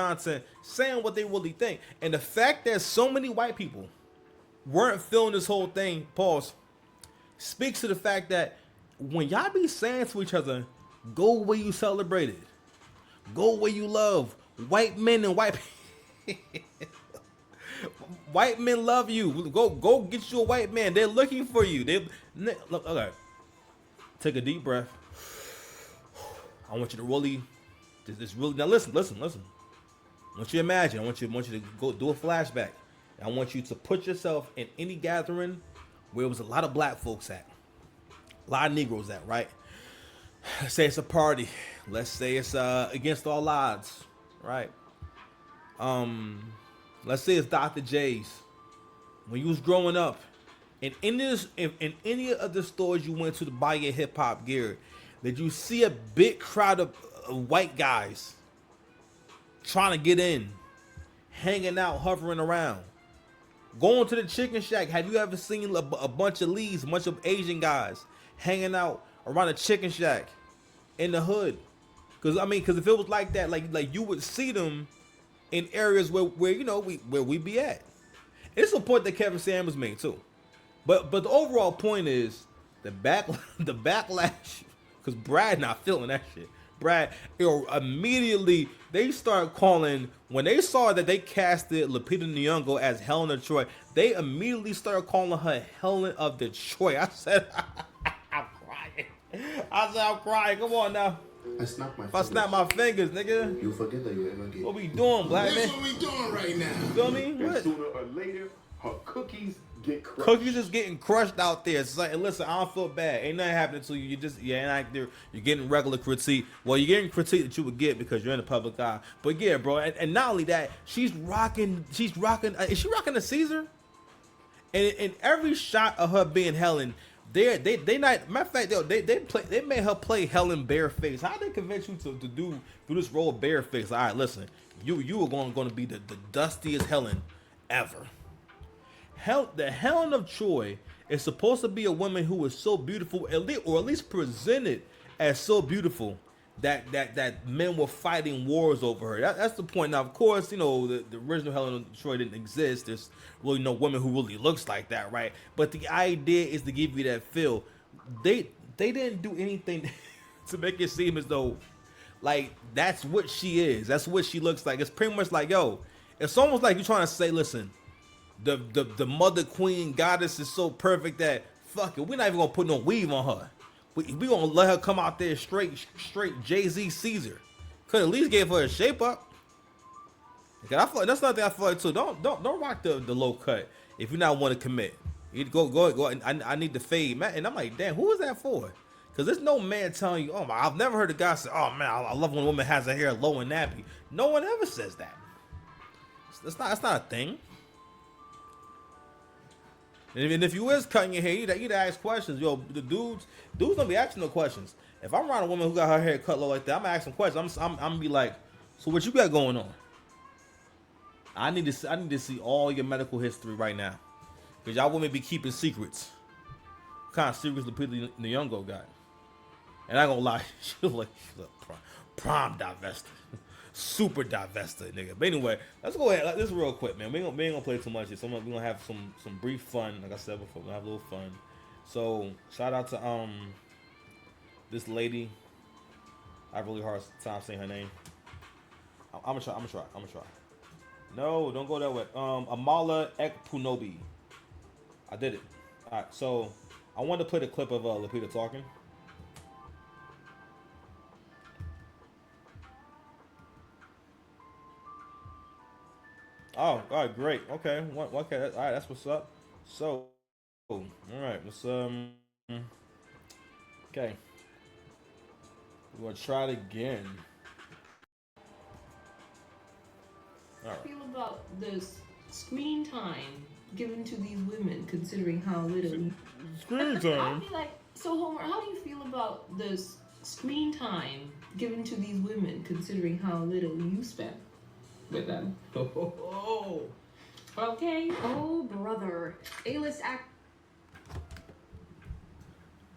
content saying what they really think. And the fact that so many white people weren't feeling this whole thing, pause, speaks to the fact that when y'all be saying to each other, go where you celebrated, go where you love, white men and white white men love you. Go get you a white man. They're looking for you. Look, okay. Take a deep breath. I want you to really, just really now listen. I want you to imagine. I want you to go do a flashback. I want you to put yourself in any gathering where there was a lot of black folks at, a lot of Negroes at, right? Let's say it's a party. Let's say it's against all odds, right? Let's say it's Dr. J's. When you was growing up, in any of the stores you went to buy your hip hop gear, did you see a big crowd of white guys trying to get in, hanging out, hovering around? Going to the chicken shack, have you ever seen a bunch of Lees, a bunch of Asian guys hanging out around a chicken shack in the hood? Because if it was like that, like you would see them in areas where you know where we be at. It's a point that Kevin Samuels made too, but the overall point is the backlash, because Brad not feeling that shit. Brad, immediately they start calling, when they saw that they casted Lupita Nyongos as Helen of Troy, they immediately started calling her Helen of Detroit. I said, I'm crying. Come on now. If I snap my fingers, nigga, you forget that you ever get. What we doing, black man? That's what we doing right now. You feel me? And sooner or later, her cookies get crushed. Cookies is getting crushed out there. It's like, listen, I don't feel bad. Ain't nothing happening to you. You're getting regular critique. Well, you're getting critique that you would get because you're in the public eye. But yeah, bro, and not only that, she's rocking. Is she rocking a Caesar? And in every shot of her being Helen, they not, matter of fact, they made her play Helen bareface. How they convince you to do this role of bareface? All right, listen, you are going to be the dustiest Helen ever. The Helen of Troy is supposed to be a woman who is so beautiful, or at least presented as so beautiful that men were fighting wars over her. That's the point. Now, of course, you know the original Helen of Troy didn't exist. There's really no woman who really looks like that, right? But the idea is to give you that feel. They didn't do anything to make it seem as though like that's what she is. That's what she looks like. It's pretty much like, yo, it's almost like you're trying to say, listen, the mother queen goddess is so perfect that fuck it, we're not even gonna put no weave on her. We gonna let her come out there straight Jay-Z Caesar. Could at least give her a shape up. Okay, I feel like that's another thing I feel like too. Don't rock the low cut if you not want to commit. You go. I need the fade, man. And I'm like, damn, who is that for? Because there's no man telling you, oh my, I've never heard a guy say, oh man, I love when a woman has her hair low and nappy. No one ever says that. That's not a thing. And if you is cutting your hair, you'd ask questions. Yo, the dudes don't be asking no questions. If I'm around a woman who got her hair cut low like that, I'm gonna ask some questions. I'm gonna be like, so what you got going on? I need to see all your medical history right now, because y'all women be keeping secrets. What kind of secrets Lupita Nyongos got? And I ain't gonna lie, she's a prime divester. Super divested, nigga. But anyway, let's go ahead. This is real quick, man. We ain't gonna play too much here. So we're gonna have some brief fun. Like I said before, we're gonna have a little fun. So shout out to this lady. I have a really hard time saying her name. I'm gonna try. No, don't go that way. Amala Ekpunobi. I did it. All right. So I wanted to play the clip of Lupita talking. Oh, all right, great. Okay, okay. All right, that's what's up. So, all right, let's okay. We're gonna try it again. All right. Feel about this screen time given to these women, considering how little screen time. I'll be like, so Homer, how do you feel about this screen time given to these women, considering how little you spend with them? Oh. Okay. Oh, brother. A-list act.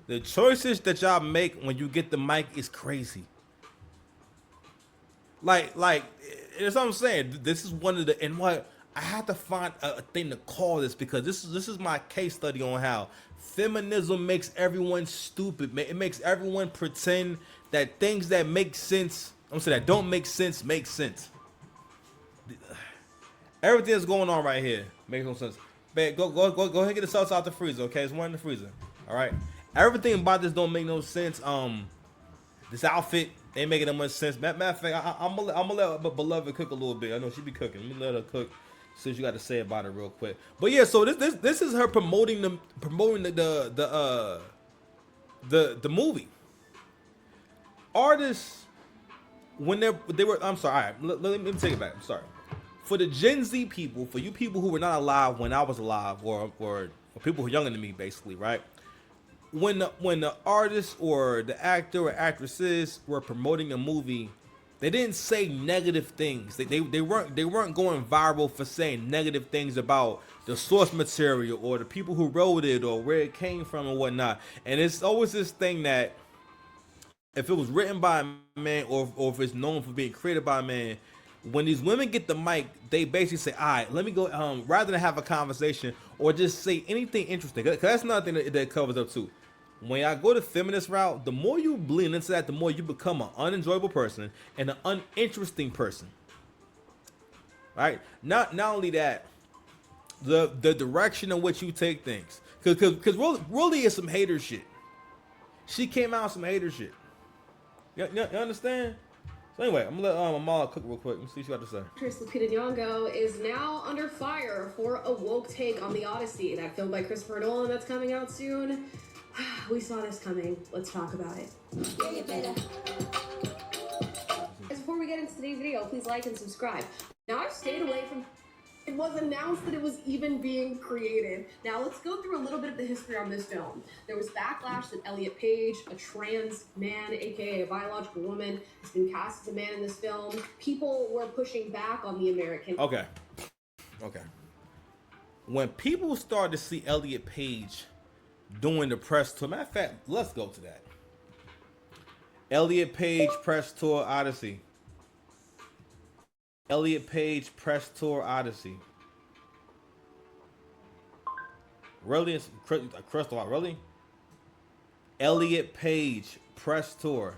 The choices that y'all make when you get the mic is crazy. Like, That's what I'm saying. This is one of the, and what I have to find a thing to call this, because this is my case study on how feminism makes everyone stupid. It makes everyone pretend that things that make sense, I'm saying that don't make sense, make sense. Everything that's going on right here makes no sense. Babe, go ahead and get the sauce out the freezer, okay? It's one in the freezer. All right. Everything about this don't make no sense. This outfit ain't making that much sense. Matter of fact, I'm gonna let beloved cook a little bit. I know she be cooking. Let me let her cook. See what you got to say about it real quick. But yeah, so this is her promoting the movie. Artists, when they were, I'm sorry. All right, let me take it back. I'm sorry. For the Gen Z people, for you people who were not alive when I was alive, or people who are younger than me, basically, right? When the artist or the actor or actresses were promoting a movie, they didn't say negative things. They weren't going viral for saying negative things about the source material or the people who wrote it or where it came from and whatnot. And it's always this thing that if it was written by a man or if it's known for being created by a man, when these women get the mic, they basically say, all right, let me go, rather than have a conversation or just say anything interesting. Because that's another thing that covers up too. When I go the feminist route, the more you bleed into that, the more you become an unenjoyable person and an uninteresting person. Right? Not only that, the direction in which you take things. Because really is some hater shit. She came out with some hater shit. You understand? So anyway, I'm gonna let Amala cook real quick. Let me see what she got to say. Actress Lupita Nyongos is now under fire for a woke take on The Odyssey, that film by Christopher Nolan that's coming out soon. We saw this coming. Let's talk about it. Before we get into today's video, please like and subscribe. Now, I've stayed away from... It was announced that it was even being created. Now, let's go through a little bit of the history on this film. There was backlash that Elliot Page, a trans man, aka a biological woman, has been cast as a man in this film. People were pushing back on the American... Okay. When people started to see Elliot Page doing the press tour, matter of fact, let's go to that. Elliot Page press tour Odyssey. Elliot Page press tour Odyssey. Really? It's Crystal, really? Elliot Page press tour.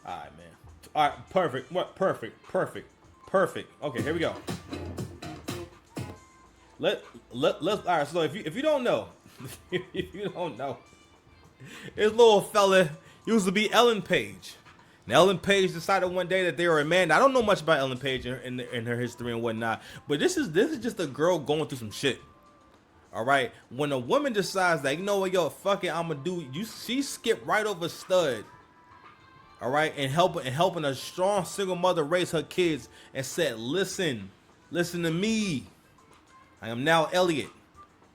All right, man. All right, perfect. What? Perfect. Okay, here we go. Let's. All right. So if you don't know, if you don't know, this little fella used to be Ellen Page. Now, Ellen Page decided one day that they were a man. Now, I don't know much about Ellen Page in her history and whatnot, but this is just a girl going through some shit. All right. When a woman decides that, you know what, yo, fuck it, I'm gonna do. She skipped right over stud. All right, and helping a strong single mother raise her kids, and said, listen to me. I am now Elliot.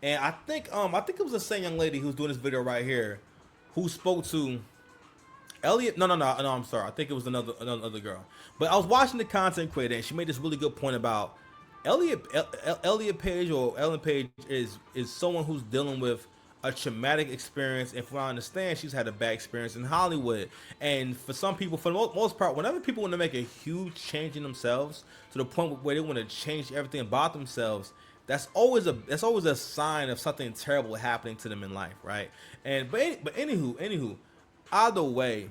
And I think it was the same young lady who's doing this video right here who spoke to Elliot. No, I'm sorry. I think it was another girl. But I was watching the content creator, and she made this really good point about Elliot Page, or Ellen Page, is someone who's dealing with a traumatic experience, and from what I understand, she's had a bad experience in Hollywood. And for some people, for the most part, whenever people want to make a huge change in themselves to the point where they want to change everything about themselves, that's always a sign of something terrible happening to them in life, right? But anywho, either way,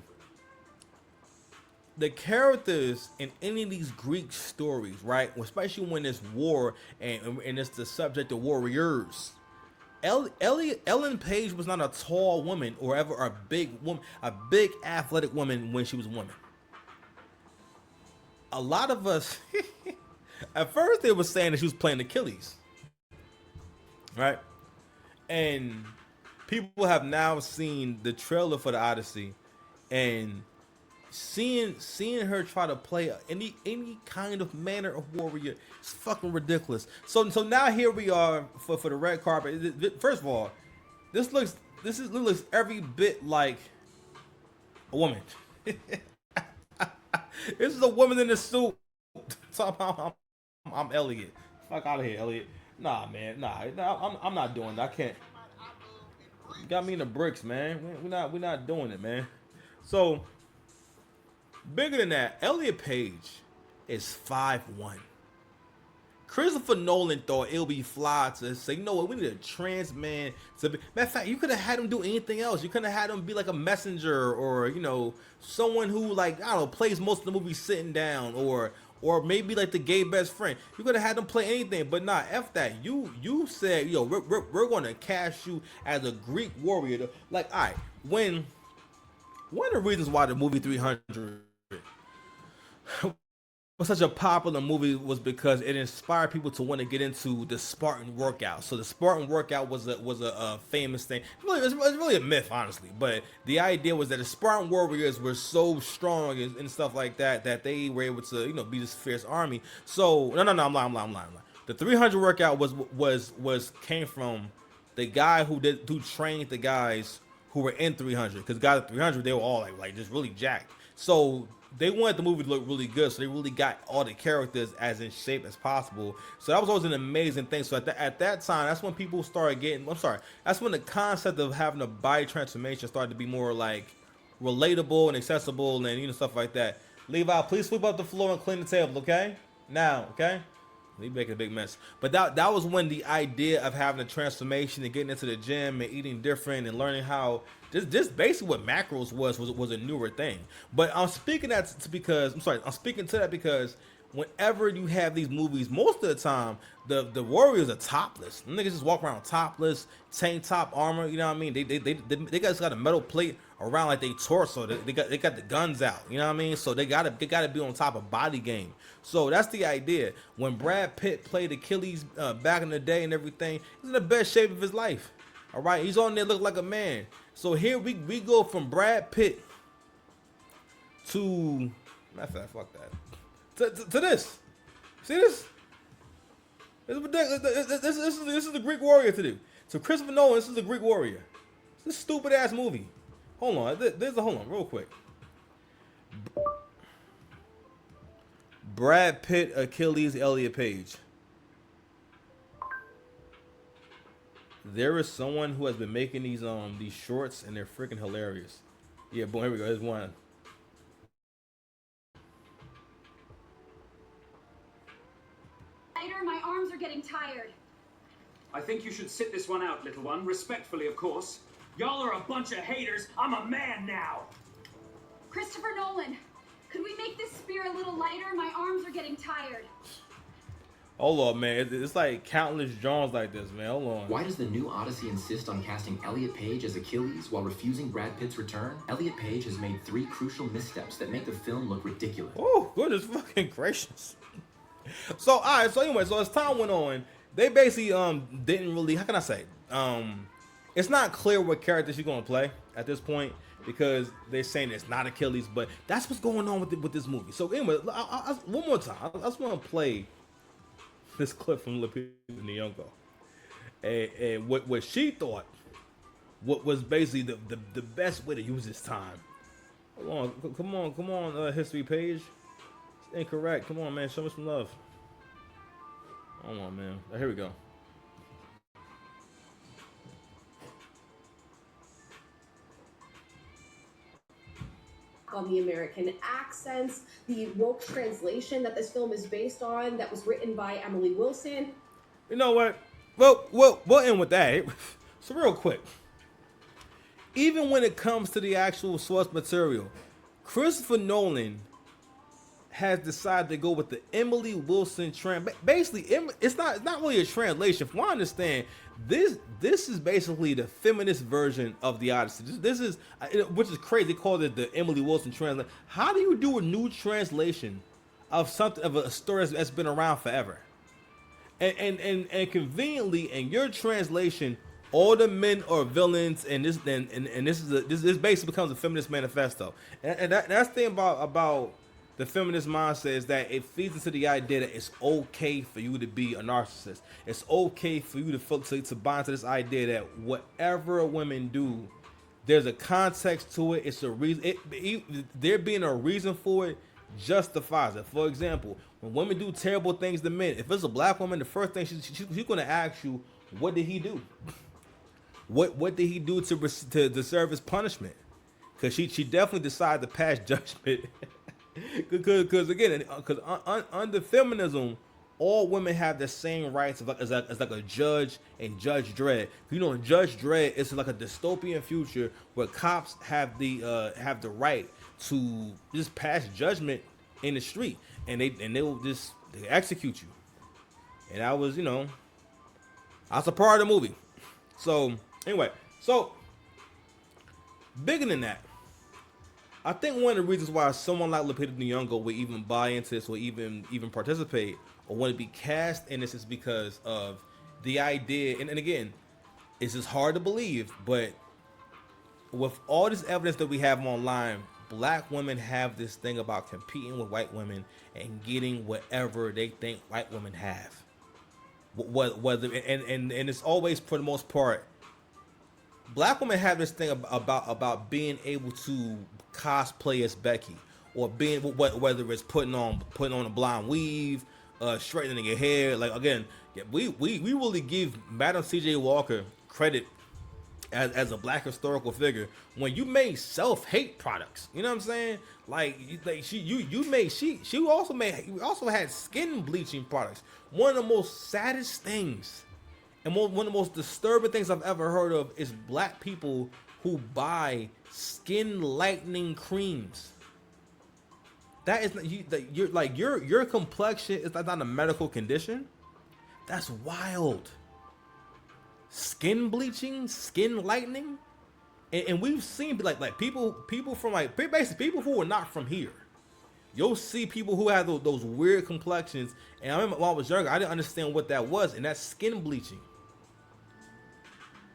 the characters in any of these Greek stories, right, especially when there's war and it's the subject of warriors, Ellen Page was not a tall woman or ever a big woman, a big athletic woman when she was a woman. A lot of us, at first they were saying that she was playing Achilles, right? And people have now seen the trailer for the Odyssey, and seeing her try to play any kind of manner of warrior is fucking ridiculous. So now here we are for the red carpet. First of all, this looks every bit like a woman. This is a woman in a suit. Somehow I'm Elliot. Fuck out of here, Elliot. Nah, man. Nah, I'm not doing that. I can't. You got me in the bricks, man. We're not doing it, man. So bigger than that, Elliot Page is 5'1". Christopher Nolan thought it would be fly to say, you know what, we need a trans man to be. Matter of fact, you could have had him do anything else. You could have had him be like a messenger, or someone who, like, I don't know, plays most of the movie sitting down, or maybe like the gay best friend. You could have had him play anything, but not F that. You said, yo, we're gonna cast you as a Greek warrior. Like, all right, one of the reasons why the movie 300 was such a popular movie was because it inspired people to want to get into the Spartan workout. So the Spartan workout was a famous thing. It's really a myth, honestly. But the idea was that the Spartan warriors were so strong and stuff like that that they were able to be this fierce army. So no, I'm lying. The 300 workout was came from the guy who trained the guys who were in 300. Because guys at 300, they were all like just really jacked. So they wanted the movie to look really good, so they really got all the characters as in shape as possible. So that was always an amazing thing. So at that time, that's when people started getting. That's when the concept of having a body transformation started to be more like relatable and accessible, and stuff like that. Levi, please sweep up the floor and clean the table, okay? Now, okay? We making a big mess. But that was when the idea of having a transformation and getting into the gym and eating different and learning how just basically what macros was a newer thing. But I'm speaking to that because whenever you have these movies, most of the time the warriors are topless. Them niggas just walk around topless, tank top armor. You know what I mean? They just got a metal plate around like they torso. They got the guns out. You know what I mean? So they gotta be on top of body game. So that's the idea. When Brad Pitt played Achilles back in the day and everything, he's in the best shape of his life. All right, he's on there looking like a man. So here we go from Brad Pitt to matter of fact, fuck that. To this. See this? This is the Greek warrior to do. So Christopher Nolan, this is the Greek warrior. This stupid ass movie. Hold on, hold on, real quick. Brad Pitt, Achilles, Elliot Page. There is someone who has been making these shorts, and they're freaking hilarious. Yeah, boy, here we go. There's one. My arms are getting tired. I think you should sit this one out, little one. Respectfully, of course. Y'all are a bunch of haters. I'm a man now. Christopher Nolan, could we make this spear a little lighter? My arms are getting tired. Hold on, man. It's like countless drawings like this, man. Hold on. Why does the new Odyssey insist on casting Elliot Page as Achilles while refusing Brad Pitt's return? Elliot Page has made 3 crucial missteps that make the film look ridiculous. Oh, goodness fucking gracious. So, all right. So anyway, so as time went on, they basically didn't really. How can I say? It's not clear what character she's gonna play at this point because they're saying it's not Achilles, but that's what's going on with this movie. So anyway, one more time, I just want to play this clip from Lupita Nyongos, and what she thought what was basically the best way to use this time. Hold on, come on, history page. It's incorrect. Come on, man, show me some love. Hold on, man. Oh, here we go. On the American accents, the woke translation that this film is based on, that was written by Emily Wilson. You know what? Well, we'll end with that. So real quick, even when it comes to the actual source material, Christopher Nolan has decided to go with the Emily Wilson trend. Basically, it's not really a translation. From what I understand, this is basically the feminist version of the Odyssey. This is, which is crazy. They call it the Emily Wilson translation. How do you do a new translation of something, of a story that's been around forever? And conveniently, in your translation, all the men are villains, and this basically becomes a feminist manifesto. And that's the thing about the feminist mindset, is that it feeds into the idea that it's okay for you to be a narcissist. It's okay for you to buy into this idea that whatever women do, there's a context to it. It's a reason. There being a reason for it justifies it. For example, when women do terrible things to men, if it's a black woman, the first thing she's going to ask you, what did he do? What did he do to deserve his punishment? because she definitely decided to pass judgment. Because again, because under feminism, all women have the same rights as like a judge and Judge Dredd. You know, in Judge Dredd, it's like a dystopian future where cops have the right to just pass judgment in the street, and they will just execute you. And I was, I was a part of the movie. So anyway, so bigger than that, I think one of the reasons why someone like Lupita Nyongos would even buy into this or even participate or want to be cast in this is because of the idea. And again, it's just hard to believe, but with all this evidence that we have online, black women have this thing about competing with white women and getting whatever they think white women have. Whether and it's always, for the most part, black women have this thing about being able to cosplay as Becky, or being, whether it's putting on a blonde weave, straightening your hair. Like, again, we really give Madam C.J. Walker credit as a black historical figure when you made self-hate products. You know what I'm saying? She also had skin bleaching products. One of the most saddest things and one of the most disturbing things I've ever heard of is black people who buy skin lightening creams. That is your complexion is not a medical condition. That's wild. Skin bleaching, skin lightening, and we've seen like people from basically people who are not from here. You'll see people who have those weird complexions, and I remember when I was younger, I didn't understand what that was, and that's skin bleaching,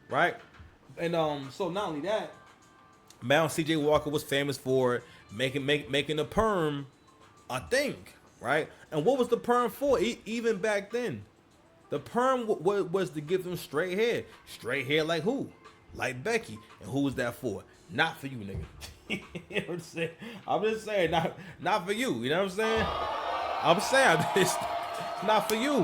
right? And so not only that, Madam C.J. Walker was famous for making the perm a thing, right? And what was the perm for? Even back then, the perm was to give them straight hair. Straight hair like who? Like Becky. And who was that for? Not for you, nigga. You know what I'm saying? I'm just saying, not for you. You know what I'm saying? I'm saying it's not for you.